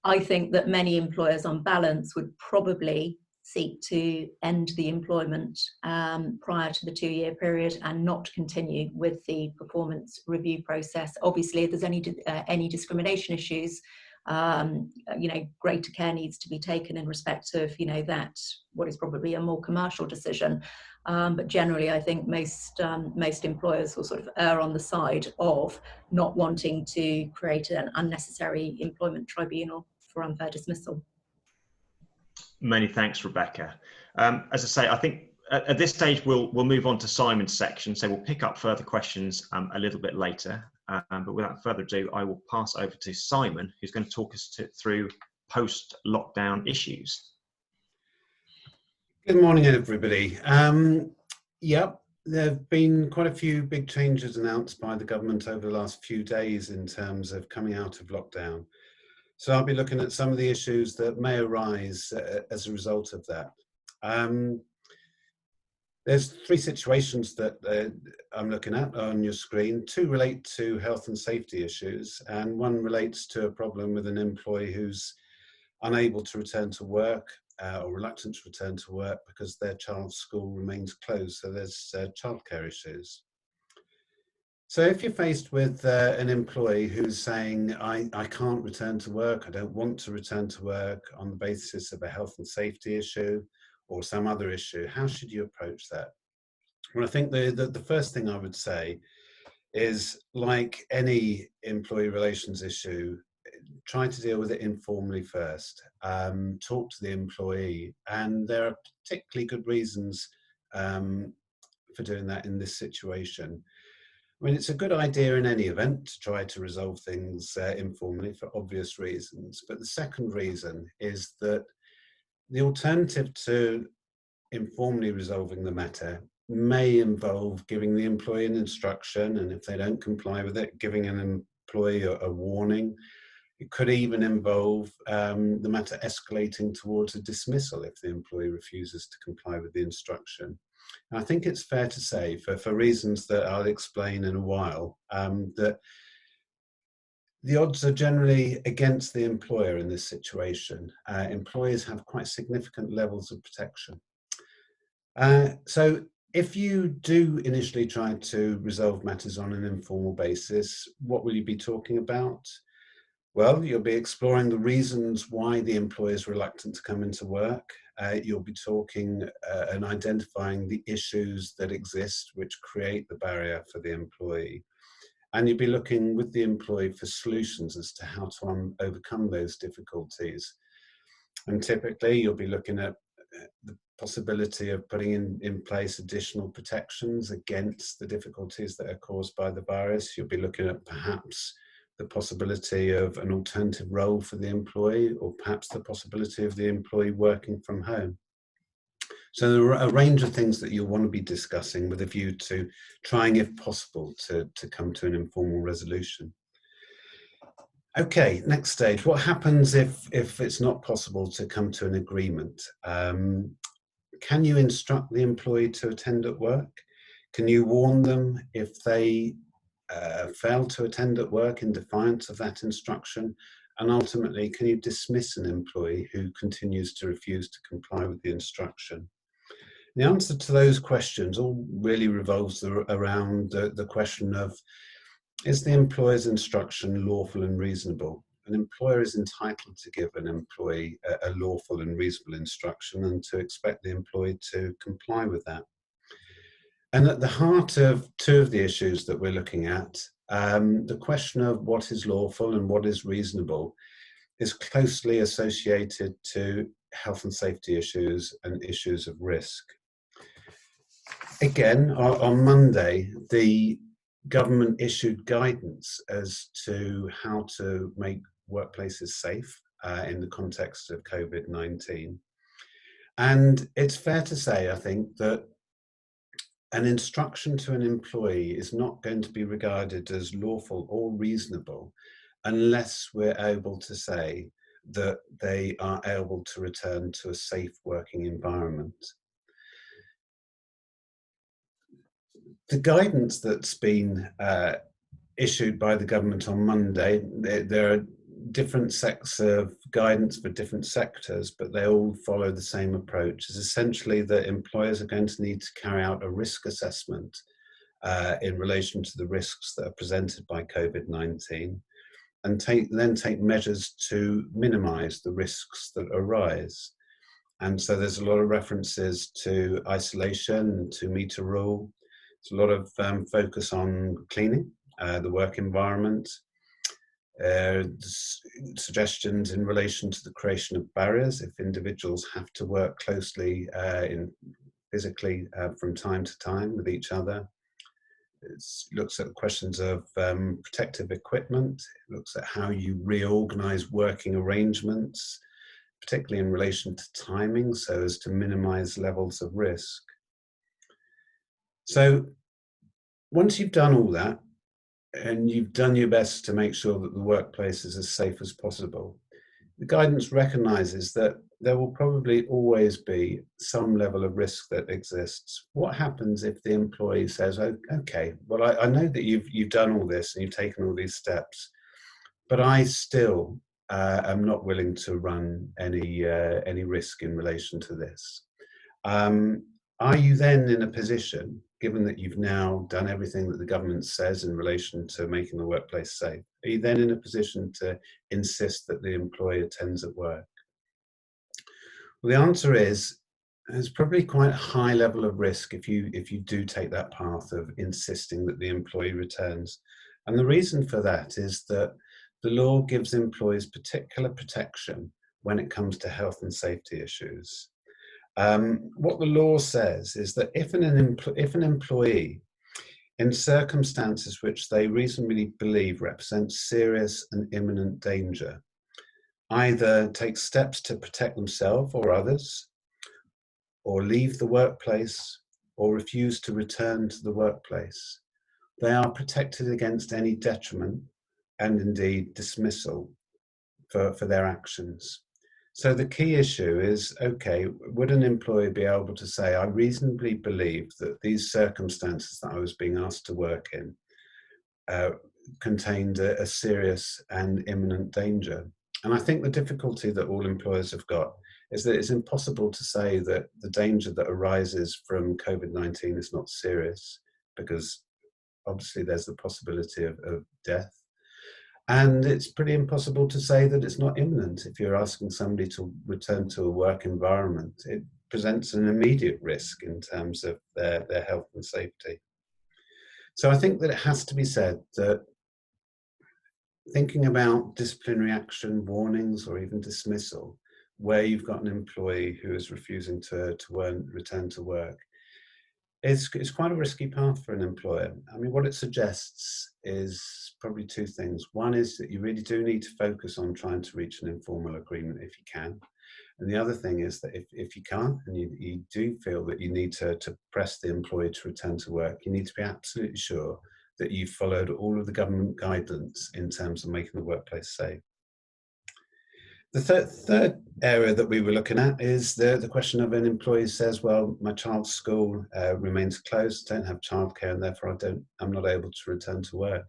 I think that many employers on balance would probably seek to end the employment prior to the 2-year period and not continue with the performance review process. Obviously, if there's any discrimination issues, greater care needs to be taken in respect of, that what is probably a more commercial decision. But generally, I think most employers will sort of err on the side of not wanting to create an unnecessary employment tribunal for unfair dismissal. Many thanks, Rebecca. As I say, I think at this stage we'll move on to Simon's section, so we'll pick up further questions a little bit later. But without further ado, I will pass over to Simon, who's going to talk us through post-lockdown issues. Good morning, everybody. Yep, there have been quite a few big changes announced by the government over the last few days in terms of coming out of lockdown. So I'll be looking at some of the issues that may arise as a result of that. There's 3 situations that I'm looking at on your screen. 2 relate to health and safety issues, and 1 relates to a problem with an employee who's unable to return to work or reluctant to return to work because their child's school remains closed. So there's childcare issues. So if you're faced with an employee who's saying, I can't return to work, I don't want to return to work on the basis of a health and safety issue or some other issue, how should you approach that? Well, I think the first thing I would say is, like any employee relations issue, try to deal with it informally first. Talk to the employee, and there are particularly good reasons for doing that in this situation. I mean, it's a good idea in any event to try to resolve things informally for obvious reasons. But the second reason is that the alternative to informally resolving the matter may involve giving the employee an instruction, and if they don't comply with it, giving an employee a warning. It could even involve the matter escalating towards a dismissal if the employee refuses to comply with the instruction. And I think it's fair to say, for reasons that I'll explain in a while, that the odds are generally against the employer in this situation. Employers have quite significant levels of protection. So if you do initially try to resolve matters on an informal basis, what will you be talking about? Well, you'll be exploring the reasons why the employer is reluctant to come into work. You'll be talking and identifying the issues that exist which create the barrier for the employee. And you'll be looking with the employee for solutions as to how to overcome those difficulties. And typically you'll be looking at the possibility of putting in place additional protections against the difficulties that are caused by the virus. You'll be looking at perhaps the possibility of an alternative role for the employee, or perhaps the possibility of the employee working from home. So there are a range of things that you'll want to be discussing with a view to trying, if possible, to come to an informal resolution. Okay, next stage. What happens if it's not possible to come to an agreement? Can you instruct the employee to attend at work? Can you warn them if they fail to attend at work in defiance of that instruction? And ultimately, can you dismiss an employee who continues to refuse to comply with the instruction? The answer to those questions all really revolves around the question of, is the employer's instruction lawful and reasonable? An employer is entitled to give an employee a lawful and reasonable instruction and to expect the employee to comply with that. And at the heart of two of the issues that we're looking at, the question of what is lawful and what is reasonable is closely associated to health and safety issues and issues of risk. Again, on Monday, the government issued guidance as to how to make workplaces safe in the context of COVID-19. And it's fair to say, I think, that an instruction to an employee is not going to be regarded as lawful or reasonable unless we're able to say that they are able to return to a safe working environment. The guidance that's been issued by the government on Monday, there are different sets of guidance for different sectors, but they all follow the same approach. It's essentially that employers are going to need to carry out a risk assessment in relation to the risks that are presented by COVID-19 and then take measures to minimize the risks that arise. And so there's a lot of references to isolation, 2-meter rule. There's a lot of focus on cleaning the work environment, suggestions in relation to the creation of barriers if individuals have to work closely physically from time to time with each other. It looks at questions of protective equipment. It looks at how you reorganize working arrangements, particularly in relation to timing, so as to minimize levels of risk. So once you've done all that, and you've done your best to make sure that the workplace is as safe as possible, the guidance recognizes that there will probably always be some level of risk that exists. What happens if the employee says, okay, well, I know that you've done all this and you've taken all these steps, but I still am not willing to run any risk in relation to this. Are you then in a position, given that you've now done everything that the government says in relation to making the workplace safe, are you then in a position to insist that the employee attends at work? Well, the answer is, there's probably quite a high level of risk if you do take that path of insisting that the employee returns. And the reason for that is that the law gives employees particular protection when it comes to health and safety issues. What the law says is that if an employee, in circumstances which they reasonably believe represent serious and imminent danger, either take steps to protect themselves or others, or leave the workplace, or refuse to return to the workplace, they are protected against any detriment and indeed dismissal for their actions. So the key issue is, okay, would an employee be able to say, I reasonably believe that these circumstances that I was being asked to work in contained a serious and imminent danger? And I think the difficulty that all employers have got is that it's impossible to say that the danger that arises from COVID-19 is not serious, because obviously there's the possibility of death. And it's pretty impossible to say that it's not imminent. If you're asking somebody to return to a work environment, it presents an immediate risk in terms of their health and safety. So I think that it has to be said that thinking about disciplinary action, warnings, or even dismissal, where you've got an employee who is refusing to return to work, it's quite a risky path for an employer. I mean, what it suggests is probably two things. One is that you really do need to focus on trying to reach an informal agreement if you can. And the other thing is that if you can't, and you do feel that you need to press the employee to return to work, you need to be absolutely sure that you've followed all of the government guidance in terms of making the workplace safe. The third area that we were looking at is the question of an employee says, well, my child's school remains closed, don't have childcare, and therefore I'm not able to return to work.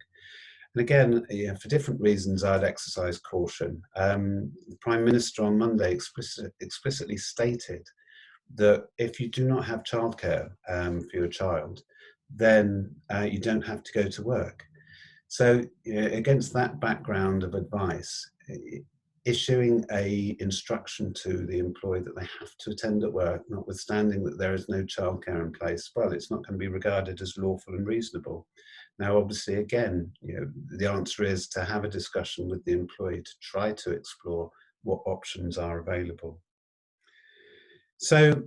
And again, for different reasons, I'd exercise caution. The Prime Minister on Monday explicitly stated that if you do not have childcare for your child, then you don't have to go to work. So against that background of advice, issuing a instruction to the employee that they have to attend at work, notwithstanding that there is no childcare in place, well, it's not going to be regarded as lawful and reasonable. Now, obviously, again, the answer is to have a discussion with the employee to try to explore what options are available. So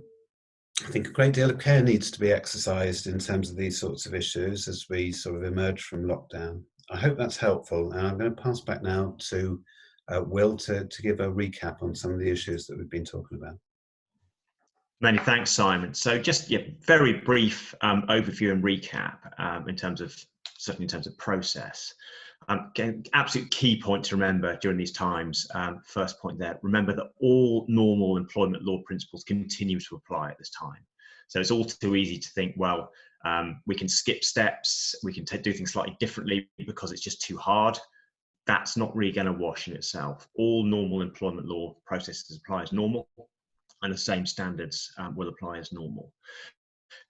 I think a great deal of care needs to be exercised in terms of these sorts of issues as we sort of emerge from lockdown. I hope that's helpful, and I'm going to pass back now to Will to give a recap on some of the issues that we've been talking about. Many thanks, Simon. So just very brief overview and recap certainly in terms of process. Absolute key point to remember during these times. First point there, remember that all normal employment law principles continue to apply at this time. So it's all too easy to think, well, we can skip steps, we can do things slightly differently because it's just too hard. That's not really going to wash in itself. All normal employment law processes apply as normal, and the same standards will apply as normal.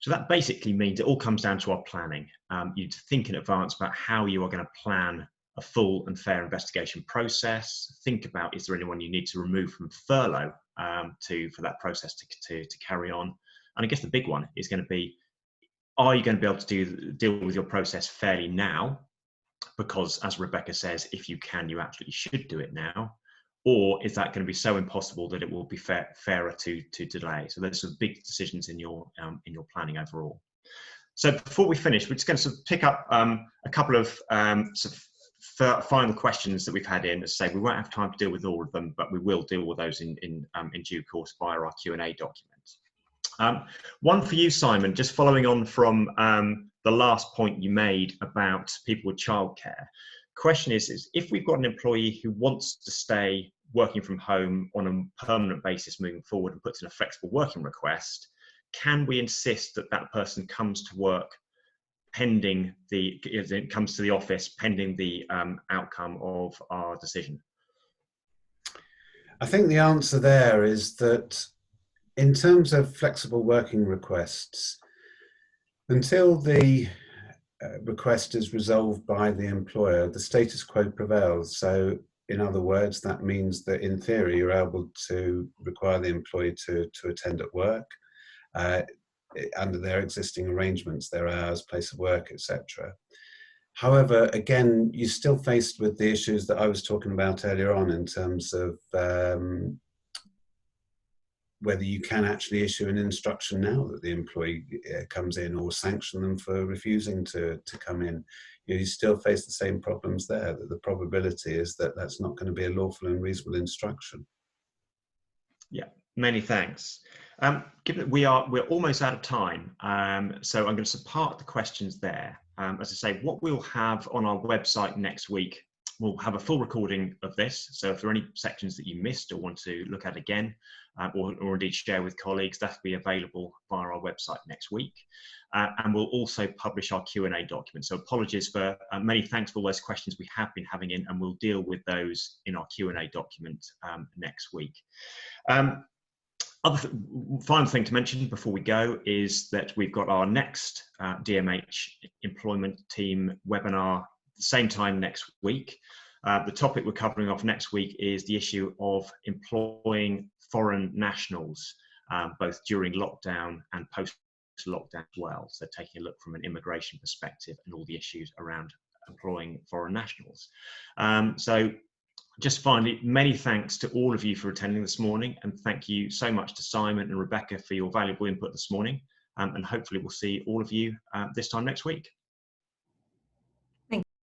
So that basically means it all comes down to our planning. You need to think in advance about how you are going to plan a full and fair investigation process. Think about, is there anyone you need to remove from furlough for that process to carry on? And I guess the big one is going to be, are you going to be able to deal with your process fairly now? Because as Rebecca says, if you can, you absolutely should do it now. Or is that going to be so impossible that it will be fairer to delay? So those are big decisions in your planning overall. So before we finish, we're just going to sort of pick up a couple of sort of final questions that we've had in. As I say, we won't have time to deal with all of them, but we will deal with those in due course via our Q&A document. One for you, Simon, just following on from the last point you made about people with childcare. Question is if we've got an employee who wants to stay working from home on a permanent basis moving forward and puts in a flexible working request, can we insist that that person comes to work pending comes to the office pending the outcome of our decision? I think the answer there is that in terms of flexible working requests, until the request is resolved by the employer, the status quo prevails. So in other words, that means that in theory, you're able to require the employee to attend at work under their existing arrangements, their hours, place of work, etc. However, again, you're still faced with the issues that I was talking about earlier on in terms of whether you can actually issue an instruction now that the employee comes in, or sanction them for refusing to come in. You still face the same problems there, that the probability is that that's not going to be a lawful and reasonable instruction. Yeah, Many thanks. Given that we're almost out of time, so I'm going to park the questions there. As I say, what we'll have on our website next week, we'll have a full recording of this. So if there are any sections that you missed or want to look at again, or indeed share with colleagues, that'll be available via our website next week. And we'll also publish our Q&A document. So apologies for many thanks for all those questions we have been having in, and we'll deal with those in our Q&A document next week. Final thing to mention before we go is that we've got our next DMH employment team webinar same time next week. The topic we're covering off next week is the issue of employing foreign nationals, both during lockdown and post-lockdown as well. So taking a look from an immigration perspective and all the issues around employing foreign nationals. So just finally, many thanks to all of you for attending this morning, and thank you so much to Simon and Rebecca for your valuable input this morning. And hopefully we'll see all of you this time next week.